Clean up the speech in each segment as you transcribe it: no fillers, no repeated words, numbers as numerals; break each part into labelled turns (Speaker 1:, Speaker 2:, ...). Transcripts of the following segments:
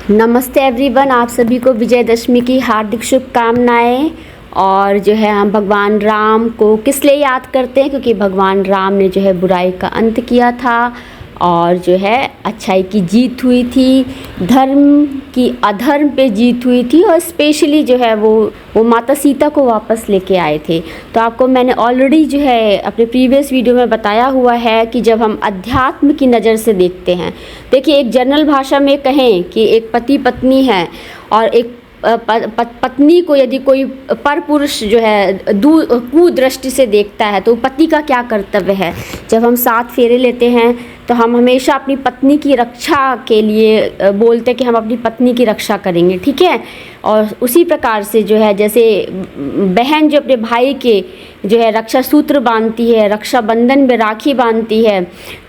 Speaker 1: नमस्ते एवरीवन, आप सभी को विजयदशमी की हार्दिक शुभकामनाएं। और जो है हम भगवान राम को किस लिए याद करते हैं? क्योंकि भगवान राम ने जो है बुराई का अंत किया था और जो है अच्छाई की जीत हुई थी, धर्म की अधर्म पे जीत हुई थी और स्पेशली जो है वो माता सीता को वापस लेके आए थे। तो आपको मैंने ऑलरेडी जो है अपने प्रीवियस वीडियो में बताया हुआ है कि जब हम अध्यात्म की नज़र से देखते हैं, देखिए एक जनरल भाषा में कहें कि एक पति पत्नी है और एक पत्नी को यदि कोई पर पुरुष जो है कुदृष्टि से देखता है तो पति का क्या कर्तव्य है। जब हम 7 फेरे लेते हैं तो हम हमेशा अपनी पत्नी की रक्षा के लिए बोलते हैं कि हम अपनी पत्नी की रक्षा करेंगे, ठीक है। और उसी प्रकार से जो है जैसे बहन जो अपने भाई के जो है रक्षा सूत्र बांधती है, रक्षा बंधन में राखी बांधती है,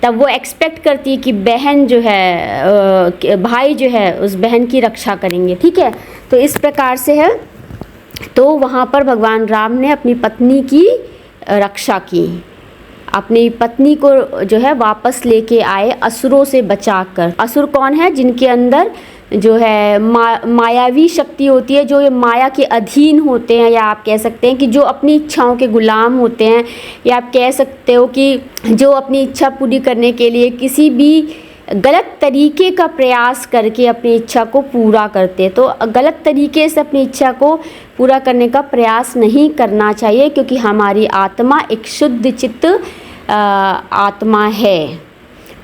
Speaker 1: तब वो एक्सपेक्ट करती है कि बहन जो है भाई जो है उस बहन की रक्षा करेंगे, ठीक है। तो इस प्रकार से है। तो वहाँ पर भगवान राम ने अपनी पत्नी की रक्षा की, अपनी पत्नी को जो है वापस लेके आए असुरों से बचाकर। असुर कौन है? जिनके अंदर जो है मायावी शक्ति होती है, जो ये माया के अधीन होते हैं, या आप कह सकते हैं कि जो अपनी इच्छाओं के गुलाम होते हैं, या आप कह सकते हो कि जो अपनी इच्छा पूरी करने के लिए किसी भी गलत तरीके का प्रयास करके अपनी इच्छा को पूरा करते। तो गलत तरीके से अपनी इच्छा को पूरा करने का प्रयास नहीं करना चाहिए, क्योंकि हमारी आत्मा एक शुद्ध चित्त आत्मा है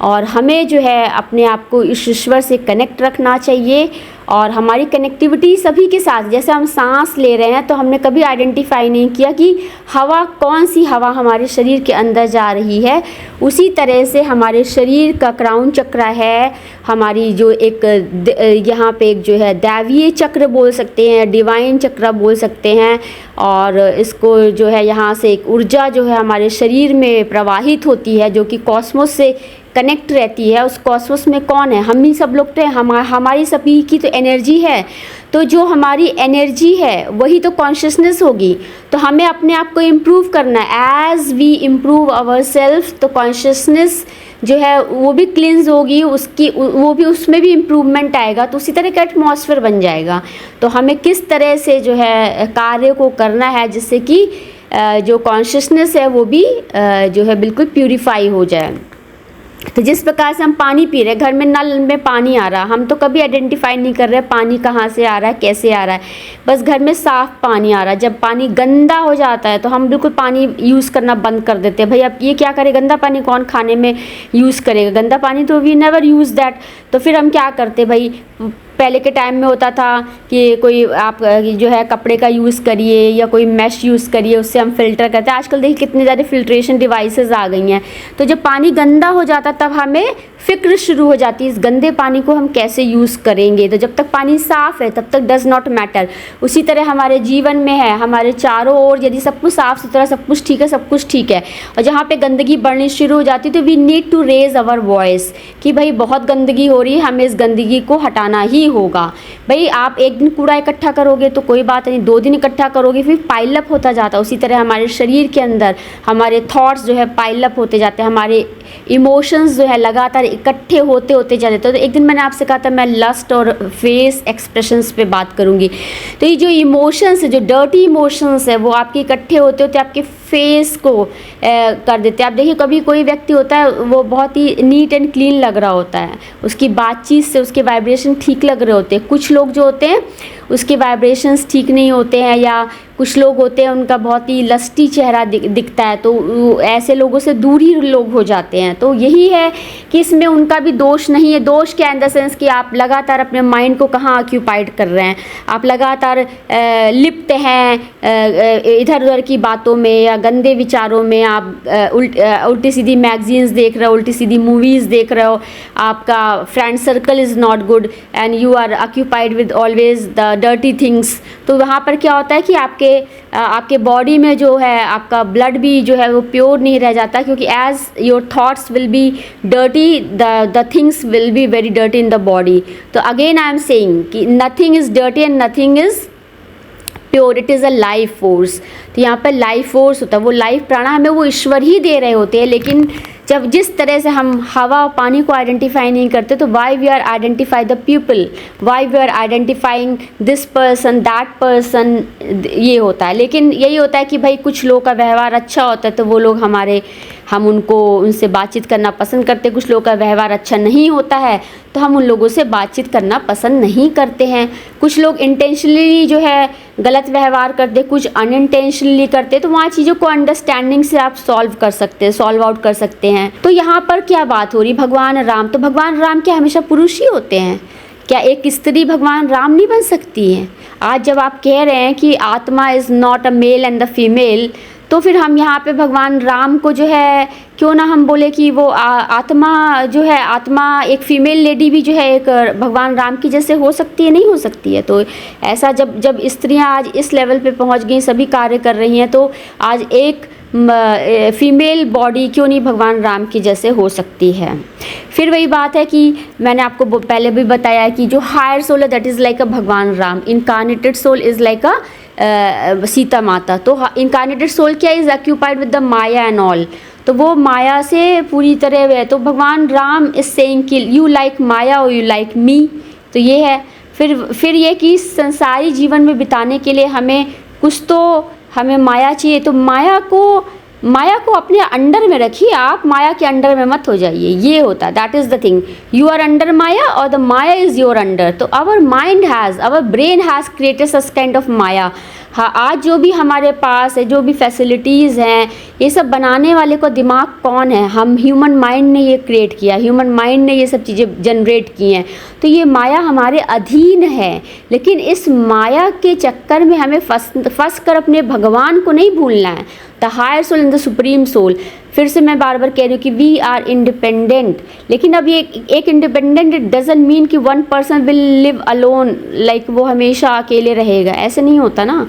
Speaker 1: और हमें जो है अपने आप को इस ईश्वर से कनेक्ट रखना चाहिए। और हमारी कनेक्टिविटी सभी के साथ, जैसे हम सांस ले रहे हैं तो हमने कभी आइडेंटिफाई नहीं किया कि हवा, कौन सी हवा हमारे शरीर के अंदर जा रही है। उसी तरह से हमारे शरीर का क्राउन चक्र है, हमारी जो एक यहाँ पे एक जो है दैवीय चक्र बोल सकते हैं, डिवाइन चक्र बोल सकते हैं। और इसको जो है यहाँ से एक ऊर्जा जो है हमारे शरीर में प्रवाहित होती है, जो कि कॉस्मोस से कनेक्ट रहती है। उस कॉस्मोस में कौन है? हम ही सब लोग तो हैं, हमारी सभी की तो एनर्जी है। तो जो हमारी एनर्जी है वही तो कॉन्शियसनेस होगी। तो हमें अपने आप को इम्प्रूव करना है। As we improve our self, तो कॉन्शियसनेस जो है वो भी क्लींस होगी, उसकी वो भी उसमें भी इम्प्रूवमेंट आएगा। तो उसी तरह का एटमॉस्फेयर बन जाएगा। तो हमें किस तरह से जो है कार्य को करना है जिससे कि जो कॉन्शियसनेस है वो भी जो है बिल्कुल प्यूरिफाई हो जाए। तो जिस प्रकार से हम पानी पी रहे हैं, घर में नल में पानी आ रहा, हम तो कभी आइडेंटिफाई नहीं कर रहे पानी कहाँ से आ रहा है, कैसे आ रहा है, बस घर में साफ़ पानी आ रहा है। जब पानी गंदा हो जाता है तो हम बिल्कुल पानी यूज़ करना बंद कर देते हैं। भाई अब ये क्या करें, गंदा पानी कौन खाने में यूज़ करेगा, गंदा पानी तो वी नेवर यूज़ दैट। तो फिर हम क्या करते भाई, पहले के टाइम में होता था कि कोई आप जो है कपड़े का यूज़ करिए या कोई मैश यूज़ करिए, उससे हम फ़िल्टर करते हैं। आजकल देखिए कितने ज़्यादा फ़िल्ट्रेशन डिवाइसेस आ गई हैं। तो जब पानी गंदा हो जाता तब हमें फ़िक्र शुरू हो जाती है इस गंदे पानी को हम कैसे यूज़ करेंगे। तो जब तक पानी साफ़ है तब तक डज़ नॉट मैटर। उसी तरह हमारे जीवन में है, हमारे चारों ओर यदि सब कुछ साफ़ सुथरा, सब कुछ ठीक है, सब कुछ ठीक है, और जहाँ पे गंदगी बढ़नी शुरू हो जाती है तो we need to raise our voice कि भाई बहुत गंदगी हो रही है, हमें इस गंदगी को हटाना ही होगा। भाई आप एक दिन कूड़ा इकट्ठा करोगे तो कोई बात नहीं, 2 दिन इकट्ठा करोगे फिर पाइल अप होता जाता है। उसी तरह हमारे शरीर के अंदर हमारे थॉट्स जो है पाइल अप होते जाते हैं, हमारे इमोशंस जो है लगातार इकट्ठे होते होते जाते। तो एक दिन मैंने आपसे कहा था मैं लस्ट और फेस एक्सप्रेशंस पे बात करूँगी। तो ये जो इमोशंस है, जो डर्टी इमोशंस है, वो आपके इकट्ठे होते होते आपके फेस को कर देते हैं। आप देखिए कभी कोई व्यक्ति होता है वो बहुत ही नीट एंड क्लीन लग रहा होता है, उसकी बातचीत से उसके वाइब्रेशन ठीक लग रहे होते हैं। कुछ लोग जो होते हैं उसके वाइब्रेशंस ठीक नहीं होते हैं, या कुछ लोग होते हैं उनका बहुत ही लस्टी चेहरा दिखता है, तो ऐसे लोगों से दूर ही लोग हो जाते हैं। तो यही है कि इसमें उनका भी दोष नहीं है। दोष क्या इन द सेंस कि आप लगातार अपने माइंड को कहाँ ऑक्यूपाइड कर रहे हैं, आप लगातार लिप्त हैं इधर उधर की बातों में या गंदे विचारों में। आप उल्टी सीधी मैगजीन्स देख रहे हो, उल्टी सीधी मूवीज़ देख रहे हो, आपका friend circle is not good and you are occupied with always the dirty things. तो वहाँ पर क्या होता है कि आपके बॉडी में जो है आपका ब्लड भी जो है वो प्योर नहीं रह जाता, क्योंकि as your thoughts will be dirty the things will be very dirty in the body. तो अगेन आई एम सेइंग कि nothing is dirty and nothing is pure, it is a life force. तो यहाँ पर life force होता है, वो life प्राणा हमें वो ईश्वर ही दे रहे होते हैं, लेकिन जब जिस तरह से हम हवा और पानी को आइडेंटिफाई नहीं करते, तो why we are identify the people, why we are identifying this person that person, ये होता है। लेकिन यही होता है कि भाई कुछ लोगों का व्यवहार अच्छा होता है तो वो लोग हम उनसे बातचीत करना पसंद करते हैं। कुछ लोगों का व्यवहार अच्छा नहीं होता है तो हम उन लोगों से बातचीत करना पसंद नहीं करते हैं। कुछ लोग इंटेंशनली जो है गलत व्यवहार करते, कुछ अनइंटेंशनली करते, तो वहाँ चीज़ों को अंडरस्टैंडिंग से आप सॉल्व आउट कर सकते हैं। तो यहाँ पर क्या बात हो रही, भगवान राम, तो भगवान राम क्या हमेशा पुरुष ही होते हैं? क्या एक स्त्री भगवान राम नहीं बन सकती है? आज जब आप कह रहे हैं कि आत्मा is not a male and the female, तो फिर हम यहाँ पे भगवान राम को जो है क्यों ना हम बोले कि वो आत्मा जो है, आत्मा एक फ़ीमेल लेडी भी जो है एक भगवान राम की जैसे हो सकती है, नहीं हो सकती है? तो ऐसा जब स्त्रियाँ आज इस लेवल पे पहुँच गई, सभी कार्य कर रही हैं, तो आज एक फीमेल बॉडी क्यों नहीं भगवान राम की जैसे हो सकती है? फिर वही बात है कि मैंने आपको पहले भी बताया कि जो हायर सोल है that is like a Bhagwan Ram, incarnated soul is like a Sita Mata. तो इनकारनेटेड सोल क्या is occupied with the maya and all, तो वो माया से पूरी तरह है। तो भगवान राम इज सेइंग कि यू लाइक माया और यू लाइक मी, तो ये है। फिर ये कि संसारी जीवन में बिताने के लिए हमें माया चाहिए, तो माया को अपने अंडर में रखिए, आप माया के अंडर में मत हो जाइए, ये होता है, that is the thing. You are under maya और the maya is your under. तो our brain has created such kind of maya. हाँ, आज जो भी हमारे पास है, जो भी फैसिलिटीज़ हैं, ये सब बनाने वाले को दिमाग कौन है? हम ह्यूमन माइंड ने ये क्रिएट किया, ह्यूमन माइंड ने ये सब चीज़ें जनरेट की हैं। तो ये माया हमारे अधीन है, लेकिन इस माया के चक्कर में हमें फंस कर अपने भगवान को नहीं भूलना है, the higher soul and the supreme soul. फिर से मैं बार बार कह रही हूँ कि वी आर इंडिपेंडेंट, लेकिन अब ये एक इंडिपेंडेंट इट डजंट मीन कि one person will live alone, like वो हमेशा अकेले रहेगा, ऐसे नहीं होता ना।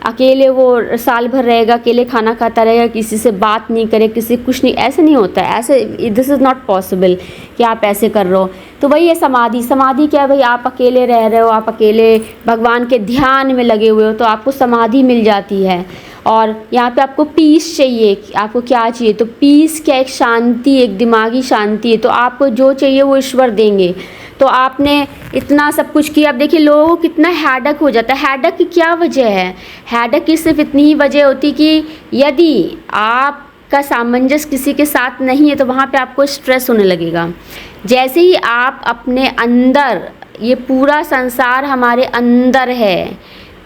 Speaker 1: अकेले वो साल भर रहेगा, अकेले खाना खाता रहेगा, किसी से बात नहीं करे, किसी कुछ नहीं, ऐसे नहीं होता है। ऐसे दिस इज़ नॉट पॉसिबल कि आप ऐसे कर रहे हो। तो वही है समाधि क्या है भाई? आप अकेले रह रहे हो, आप अकेले भगवान के ध्यान में लगे हुए हो, तो आपको समाधि मिल जाती है। और यहाँ पे आपको पीस चाहिए, आपको क्या चाहिए? तो पीस क्या, एक शांति, एक दिमागी शांति है। तो आपको जो चाहिए वो ईश्वर देंगे। तो आपने इतना सब कुछ किया, अब देखिए लोगों को कितना हैडक हो जाता है। हैडक की क्या वजह है? हैडक की सिर्फ इतनी ही वजह होती कि यदि आपका सामंजस्य किसी के साथ नहीं है तो वहाँ पे आपको स्ट्रेस होने लगेगा। जैसे ही आप अपने अंदर, ये पूरा संसार हमारे अंदर है,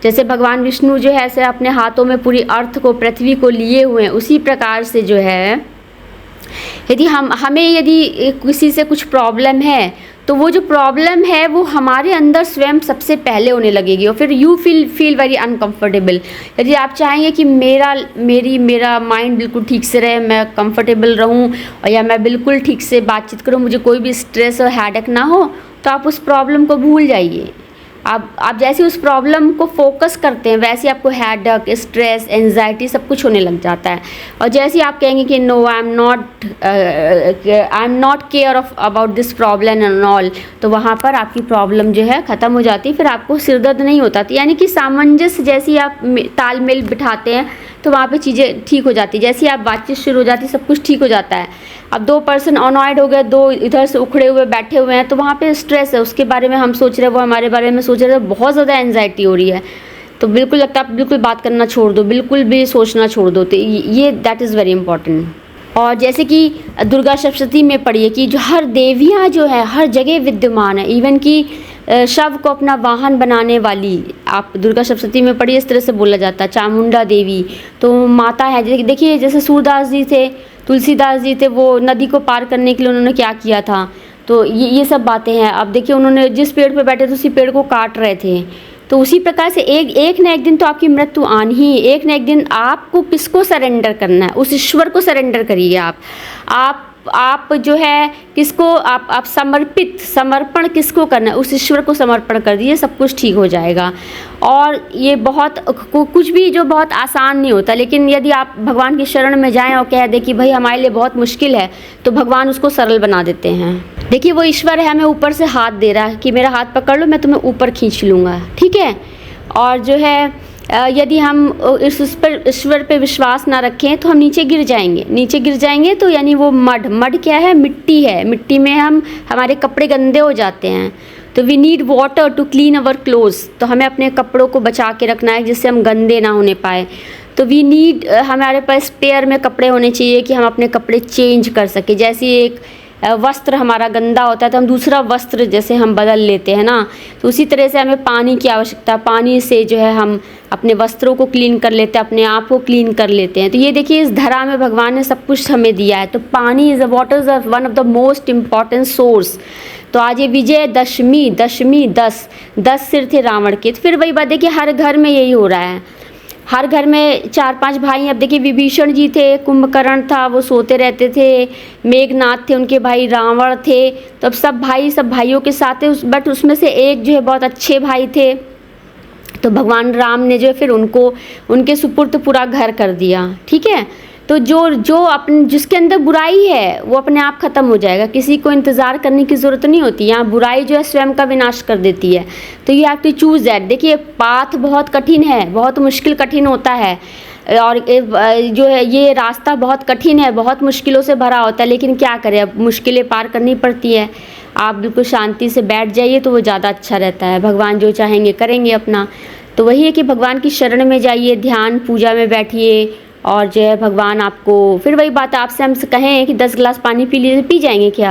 Speaker 1: जैसे भगवान विष्णु जो है ऐसे अपने हाथों में पूरी अर्थ को, पृथ्वी को लिए हुए हैं, उसी प्रकार से जो है यदि किसी से कुछ प्रॉब्लम है तो वो जो प्रॉब्लम है वो हमारे अंदर स्वयं सबसे पहले होने लगेगी, और फिर यू फील वेरी अनकंफर्टेबल। यदि आप चाहेंगे कि मेरा माइंड बिल्कुल ठीक से रहे, मैं कंफर्टेबल रहूं, और या मैं बिल्कुल ठीक से बातचीत करूं, मुझे कोई भी स्ट्रेस और हैडक ना हो, तो आप उस प्रॉब्लम को भूल जाइए। आप जैसे उस प्रॉब्लम को फोकस करते हैं वैसे आपको हैडक, स्ट्रेस, एंजाइटी सब कुछ होने लग जाता है। और जैसे आप कहेंगे कि no I am not care of about this problem and all, तो वहाँ पर आपकी प्रॉब्लम जो है ख़त्म हो जाती है, फिर आपको सिरदर्द नहीं होता। तो यानी कि सामंजस्य, जैसे ही आप तालमेल बिठाते हैं तो वहाँ पे चीज़ें ठीक हो जाती है। जैसे ही आप बातचीत शुरू हो जाती है सब कुछ ठीक हो जाता है। अब दो पर्सन अनॉयड हो गए, दो इधर से उखड़े हुए बैठे हुए हैं, तो वहाँ पे स्ट्रेस है, उसके बारे में हम सोच रहे हैं, वो हमारे बारे में सोच रहे हैं, बहुत ज़्यादा एंजाइटी हो रही है। तो बिल्कुल लगता है आप बिल्कुल बात करना छोड़ दो, बिल्कुल भी सोचना छोड़ दो। तो ये दैट इज़ वेरी इंपॉर्टेंट। और जैसे कि दुर्गा सप्तशती में पढ़िए कि जो हर देवियाँ जो है हर जगह विद्यमान है, इवन कि शव को अपना वाहन बनाने वाली, आप दुर्गा सप्तशती में पढ़िए, इस तरह से बोला जाता है, चामुंडा देवी तो माता है। देखिए जैसे सूरदास जी थे, तुलसीदास जी थे, वो नदी को पार करने के लिए उन्होंने क्या किया था। तो ये सब बातें हैं। अब देखिए उन्होंने जिस पेड़ पे बैठे थे उसी पेड़ को काट रहे थे। तो उसी प्रकार से एक न एक दिन तो आपकी मृत्यु आनी ही, एक न एक दिन आपको किसको सरेंडर करना है? उस ईश्वर को सरेंडर करिए। आप जो है किसको आप समर्पण किसको करना है? उस ईश्वर को समर्पण कर दिए, सब कुछ ठीक हो जाएगा। और ये बहुत कुछ भी जो बहुत आसान नहीं होता, लेकिन यदि आप भगवान की शरण में जाएं और कह दें कि भाई हमारे लिए बहुत मुश्किल है, तो भगवान उसको सरल बना देते हैं। देखिए वो ईश्वर है, हमें ऊपर से हाथ दे रहा है कि मेरा हाथ पकड़ लो, मैं तुम्हें ऊपर खींच लूँगा, ठीक है। और जो है यदि हम इस पर ईश्वर पे विश्वास ना रखें तो हम नीचे गिर जाएंगे। नीचे गिर जाएंगे तो यानी वो मड क्या है, मिट्टी है। मिट्टी में हमारे कपड़े गंदे हो जाते हैं, तो we need water to clean our clothes. तो हमें अपने कपड़ों को बचा के रखना है जिससे हम गंदे ना होने पाए। तो वी नीड, हमारे पास स्पेयर में कपड़े होने चाहिए कि हम अपने कपड़े चेंज कर सकें। जैसे एक वस्त्र हमारा गंदा होता है तो हम दूसरा वस्त्र जैसे हम बदल लेते हैं ना, तो उसी तरह से हमें पानी की आवश्यकता। पानी से जो है हम अपने वस्त्रों को क्लीन कर लेते हैं, अपने आप को क्लीन कर लेते हैं। तो ये देखिए, इस धरा में भगवान ने सब कुछ हमें दिया है। तो पानी is water is one of the most important source. तो आज ये विजयदशमी, दशमी 10 सिर थे रावण के। तो फिर वही बात देखिए, हर घर में यही हो रहा है। हर घर में 4-5 भाई। अब देखिए, विभीषण जी थे, कुंभकर्ण था, वो सोते रहते थे, मेघनाथ थे, उनके भाई रावण थे। तो अब सब भाइयों के साथ थे, बट उसमें से एक जो है बहुत अच्छे भाई थे। तो भगवान राम ने जो है फिर उनके सुपुर्द पूरा घर कर दिया। ठीक है, तो जो अपने जिसके अंदर बुराई है वो अपने आप ख़त्म हो जाएगा। किसी को इंतज़ार करने की ज़रूरत नहीं होती। यहाँ बुराई जो है स्वयं का विनाश कर देती है। तो you have to choose that. देखिए, पाथ बहुत कठिन है, बहुत कठिन होता है, और जो है ये रास्ता बहुत कठिन है, बहुत मुश्किलों से भरा होता है। लेकिन क्या करें, अब मुश्किलें पार करनी पड़ती है। आप बिल्कुल शांति से बैठ जाइए तो वो ज़्यादा अच्छा रहता है। भगवान जो चाहेंगे करेंगे अपना। तो वही है कि भगवान की शरण में जाइए, ध्यान पूजा में बैठिए, और जो है भगवान आपको, फिर वही बात, आपसे हम कहें कि 10 गिलास पानी पी जाएंगे क्या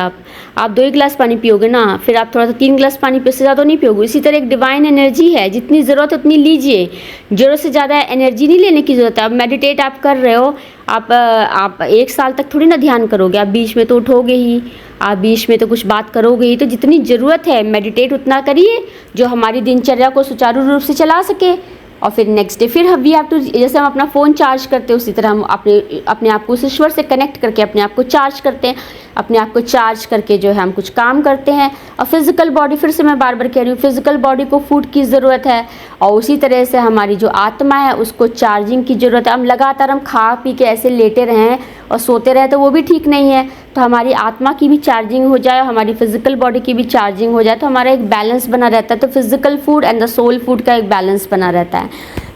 Speaker 1: आप 2 ही गिलास पानी पियोगे ना, फिर आप थोड़ा सा 3 गिलास पानी पियो, उससे ज़्यादा नहीं पियोगे। इसी तरह एक डिवाइन एनर्जी है, जितनी ज़रूरत है उतनी लीजिए, ज़रूरत से ज़्यादा एनर्जी नहीं लेने की ज़रूरत है। अब मेडिटेट आप कर रहे हो, आप 1 साल तक थोड़ी ना ध्यान करोगे, आप बीच में तो उठोगे ही, आप बीच में तो कुछ बात करोगे ही। तो जितनी ज़रूरत है मेडिटेट उतना करिए जो हमारी दिनचर्या को सुचारू रूप से चला सके। और फिर नेक्स्ट डे फिर वी हैव टू, जैसे हम अपना फ़ोन चार्ज करते हैं उसी तरह हम अपने आप को उस ईश्वर से कनेक्ट करके अपने आप को चार्ज करते हैं। अपने आप को चार्ज करके जो है हम कुछ काम करते हैं। और फिज़िकल बॉडी, फिर से मैं बार बार कह रही हूँ, फिज़िकल बॉडी को फूड की ज़रूरत है, और उसी तरह से हमारी जो आत्मा है उसको चार्जिंग की ज़रूरत है। हम लगातार खा पी के ऐसे लेटे रहें और सोते रहें तो वो भी ठीक नहीं है। तो हमारी आत्मा की भी चार्जिंग हो जाए, हमारी फिज़िकल बॉडी की भी चार्जिंग हो जाए, तो हमारा एक बैलेंस बना रहता है। तो physical food and the soul food का एक बैलेंस बना रहता है।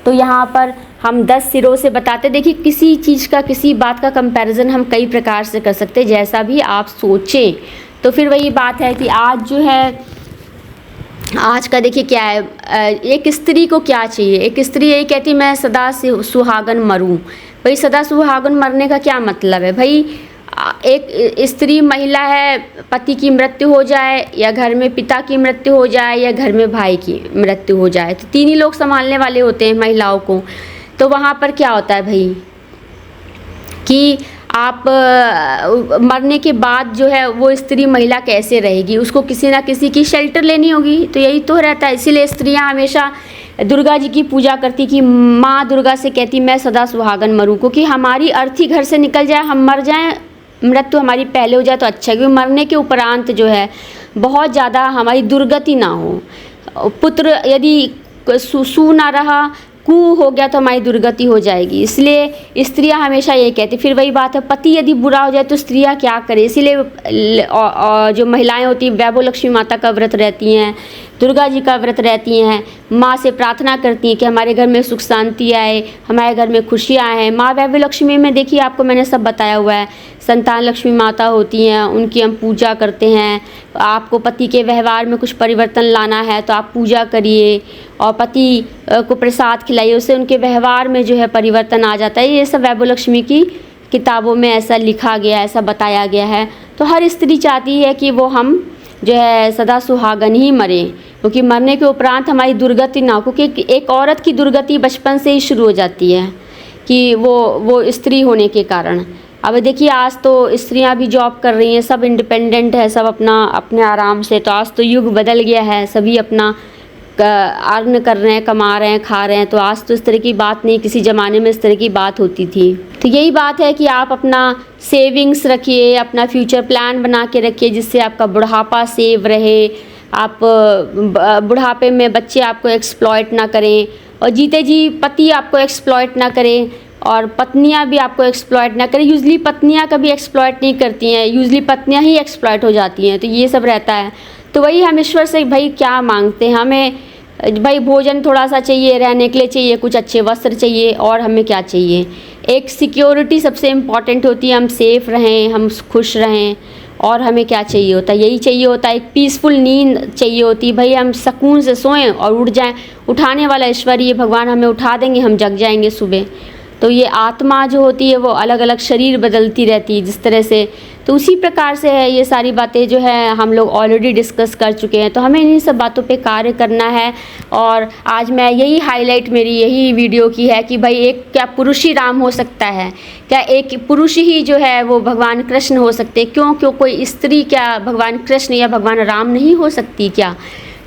Speaker 1: तो यहाँ पर हम 10 सिरों से बताते, देखिए किसी चीज़ का, किसी बात का कंपैरिजन हम कई प्रकार से कर सकते हैं, जैसा भी आप सोचें। तो फिर वही बात है कि आज जो है, आज का देखिए क्या है, एक स्त्री को क्या चाहिए। एक स्त्री यही कहती मैं सदा सुहागन मरूं। भाई सदा सुहागन मरने का क्या मतलब है भाई। एक स्त्री महिला है, पति की मृत्यु हो जाए, या घर में पिता की मृत्यु हो जाए, या घर में भाई की मृत्यु हो जाए, तो 3 ही लोग संभालने वाले होते हैं महिलाओं को। तो वहाँ पर क्या होता है भाई कि आप मरने के बाद जो है वो स्त्री महिला कैसे रहेगी, उसको किसी ना किसी की शेल्टर लेनी होगी। तो यही तो रहता है। इसीलिए स्त्रियां हमेशा दुर्गा जी की पूजा करती कि माँ दुर्गा से कहती मैं सदा सुहागन मरूं, क्योंकि हमारी अर्थी घर से निकल जाए, हम मर जाएं, मृत्यु हमारी पहले हो जाए तो अच्छा है, क्योंकि मरने के उपरांत जो है बहुत ज़्यादा हमारी दुर्गति ना हो। पुत्र यदि सु ना रहा, कु हो गया तो हमारी दुर्गति हो जाएगी। इसलिए स्त्रियां हमेशा ये कहती। फिर वही बात है, पति यदि बुरा हो जाए तो स्त्रियां क्या करें। इसीलिए जो महिलाएं होती हैं वैभव लक्ष्मी माता का व्रत रहती हैं, दुर्गा जी का व्रत रहती हैं, माँ से प्रार्थना करती हैं कि हमारे घर में सुख शांति आए, हमारे घर में खुशियाँ आएँ। माँ वैभव लक्ष्मी में देखिए आपको मैंने सब बताया हुआ है, संतान लक्ष्मी माता होती हैं, उनकी हम पूजा करते हैं। आपको पति के व्यवहार में कुछ परिवर्तन लाना है तो आप पूजा करिए और पति को प्रसाद खिलाइए, उससे उनके व्यवहार में जो है परिवर्तन आ जाता है। ये सब वैभव लक्ष्मी की किताबों में ऐसा लिखा गया, ऐसा बताया गया है। तो हर स्त्री चाहती है कि वो हम जो है सदा सुहागन ही मरें, क्योंकि मरने के उपरांत हमारी दुर्गति ना हो। क्योंकि एक औरत की दुर्गति बचपन से ही शुरू हो जाती है कि वो स्त्री होने के कारण। अब देखिए आज तो स्त्रियां भी जॉब कर रही हैं, सब इंडिपेंडेंट है, सब अपने आराम से। तो आज तो युग बदल गया है, सभी अपना अर्न कर रहे हैं, कमा रहे हैं, खा रहे हैं। तो आज तो इस तरह की बात नहीं, किसी ज़माने में इस तरह की बात होती थी। तो यही बात है कि आप अपना सेविंग्स रखिए, अपना फ्यूचर प्लान बना के रखिए, जिससे आपका बुढ़ापा सेव रहे। आप बुढ़ापे में बच्चे आपको एक्सप्लॉइट ना करें, और जीते जी पति आपको एक्सप्लॉइट ना करें, और पत्नियां भी आपको एक्सप्लॉइट ना करें। यूजली पत्नियां कभी एक्सप्लॉइट नहीं करती हैं, यूजली पत्नियां ही एक्सप्लॉइट हो जाती हैं। तो ये सब रहता है। तो वही हम ईश्वर से भाई क्या मांगते हैं, हमें भाई भोजन थोड़ा सा चाहिए, रहने के लिए चाहिए, कुछ अच्छे वस्त्र चाहिए, और हमें क्या चाहिए, एक सिक्योरिटी सबसे इम्पॉर्टेंट होती है, हम सेफ़ रहें, हम खुश रहें। और हमें क्या चाहिए होता है, यही चाहिए होता है, एक पीसफुल नींद चाहिए होती है, भाई हम सुकून से सोएं और उठ जाएं। उठाने वाला ईश्वर, ये भगवान हमें उठा देंगे, हम जग जाएंगे सुबह। तो ये आत्मा जो होती है वो अलग अलग शरीर बदलती रहती है जिस तरह से, तो उसी प्रकार से है। ये सारी बातें जो है हम लोग ऑलरेडी डिस्कस कर चुके हैं, तो हमें इन्हीं सब बातों पे कार्य करना है। और आज मैं यही हाईलाइट मेरी यही वीडियो की है कि भाई एक क्या पुरुष ही राम हो सकता है, क्या एक पुरुष ही जो है वो भगवान कृष्ण हो सकते, क्यों कोई स्त्री क्या भगवान कृष्ण या भगवान राम नहीं हो सकती क्या।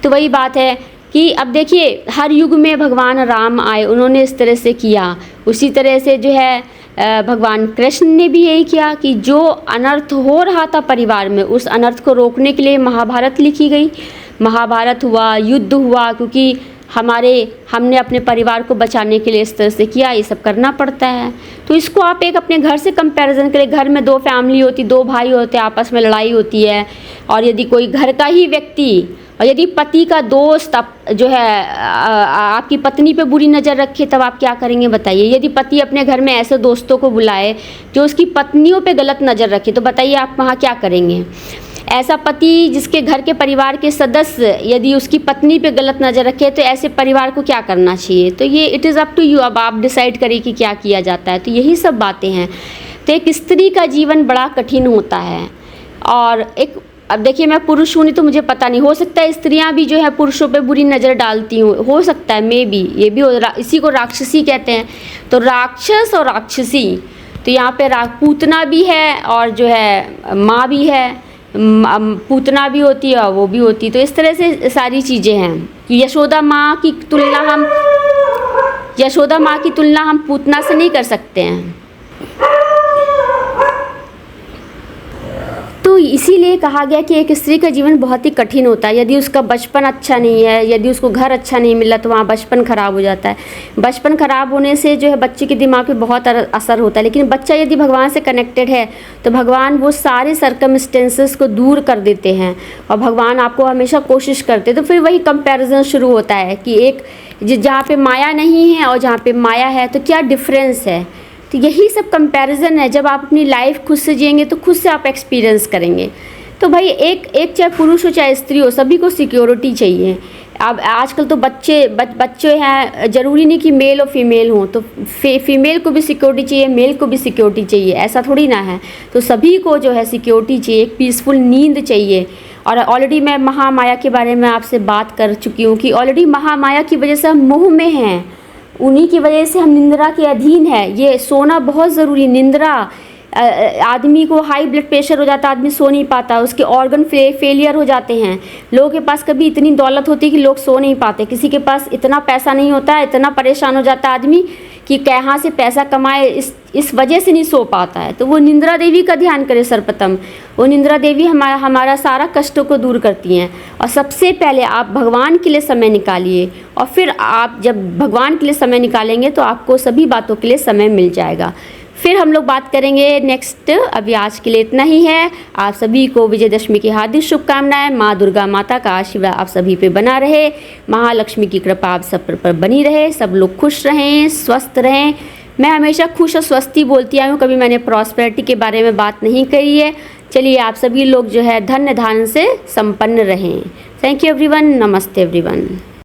Speaker 1: तो वही बात है कि अब देखिए हर युग में भगवान राम आए, उन्होंने इस तरह से किया, उसी तरह से जो है भगवान कृष्ण ने भी यही किया कि जो अनर्थ हो रहा था परिवार में, उस अनर्थ को रोकने के लिए महाभारत लिखी गई। महाभारत हुआ, युद्ध हुआ, क्योंकि हमने अपने परिवार को बचाने के लिए इस तरह से किया, ये सब करना पड़ता है। तो इसको आप एक अपने घर से कंपैरिजन करें। घर में 2 फैमिली होती, 2 भाई होते, आपस में लड़ाई होती है, और यदि कोई घर का ही व्यक्ति और यदि पति का दोस्त जो है आपकी पत्नी पे बुरी नज़र रखे, तब आप क्या करेंगे बताइए। यदि पति अपने घर में ऐसे दोस्तों को बुलाए जो उसकी पत्नियों पे गलत नज़र रखे, तो बताइए आप वहाँ क्या करेंगे। ऐसा पति जिसके घर के परिवार के सदस्य यदि उसकी पत्नी पे गलत नज़र रखे, तो ऐसे परिवार को क्या करना चाहिए। तो ये it is up to you, अब आप डिसाइड करिए कि क्या किया जाता है। तो यही सब बातें हैं। तो एक स्त्री का जीवन बड़ा कठिन होता है। और एक अब देखिए मैं पुरुष हूँ नहीं, तो मुझे पता नहीं, हो सकता है स्त्रियाँ भी जो है पुरुषों पे बुरी नज़र डालती हूँ, हो सकता है, मे बी ये भी इसी को राक्षसी कहते हैं। तो राक्षस और राक्षसी, तो यहाँ पे पूतना भी है और जो है माँ भी है, पूतना भी होती है और वो भी होती है। तो इस तरह से सारी चीज़ें हैं। यशोदा माँ की तुलना हम पूतना से नहीं कर सकते हैं। तो इसीलिए कहा गया कि एक स्त्री का जीवन बहुत ही कठिन होता है। यदि उसका बचपन अच्छा नहीं है, यदि उसको घर अच्छा नहीं मिला, तो वहाँ बचपन ख़राब हो जाता है। बचपन ख़राब होने से जो है बच्चे के दिमाग पे बहुत असर होता है। लेकिन बच्चा यदि भगवान से कनेक्टेड है, तो भगवान वो सारे सर्कमस्टेंसेस को दूर कर देते हैं, और भगवान आपको हमेशा कोशिश करते हैं। तो फिर वही कंपैरिजन शुरू होता है कि एक जहाँ पे माया नहीं है और जहाँ पे माया है, तो क्या डिफरेंस है। तो यही सब कंपैरिजन है। जब आप अपनी लाइफ खुद से जिएंगे, तो खुद से आप एक्सपीरियंस करेंगे। तो भाई एक चाहे पुरुष हो चाहे स्त्री हो, सभी को सिक्योरिटी चाहिए। अब आजकल तो बच्चे हैं, ज़रूरी नहीं कि मेल और फीमेल हों, तो फीमेल को भी सिक्योरिटी चाहिए, मेल को भी सिक्योरिटी चाहिए, ऐसा थोड़ी ना है। तो सभी को जो है सिक्योरिटी चाहिए, एक पीसफुल नींद चाहिए। और ऑलरेडी मैं महामाया के बारे में आपसे बात कर चुकी हूँ कि ऑलरेडी महामाया की वजह से हम मोह में हैं, उन्हीं की वजह से हम निंद्रा के अधीन है। ये सोना बहुत ज़रूरी। निंद्रा, आदमी को हाई ब्लड प्रेशर हो जाता है, आदमी सो नहीं पाता, उसके ऑर्गन फेलियर हो जाते हैं। लोगों के पास कभी इतनी दौलत होती है कि लोग सो नहीं पाते, किसी के पास इतना पैसा नहीं होता है, इतना परेशान हो जाता है आदमी कि कहाँ से पैसा कमाए, इस वजह से नहीं सो पाता है। तो वो निंद्रा देवी का ध्यान करे सर्वप्रथम। वो निंद्रा देवी हमारा सारा कष्टों को दूर करती हैं। और सबसे पहले आप भगवान के लिए समय निकालिए, और फिर आप जब भगवान के लिए समय निकालेंगे तो आपको सभी बातों के लिए समय मिल जाएगा। फिर हम लोग बात करेंगे नेक्स्ट। अभी आज के लिए इतना ही है। आप सभी को विजयदशमी की हार्दिक शुभकामनाएं। माँ दुर्गा माता का आशीर्वाद आप सभी पे बना रहे, महालक्ष्मी की कृपा आप सब पर बनी रहे, सब लोग खुश रहें, स्वस्थ रहें। मैं हमेशा खुश और स्वस्थ ही बोलती आई हूँ, कभी मैंने प्रॉस्पेरिटी के बारे में बात नहीं करी है। चलिए आप सभी लोग जो है धन्य धान से संपन्न रहें। Thank you everyone. नमस्ते एवरीवन।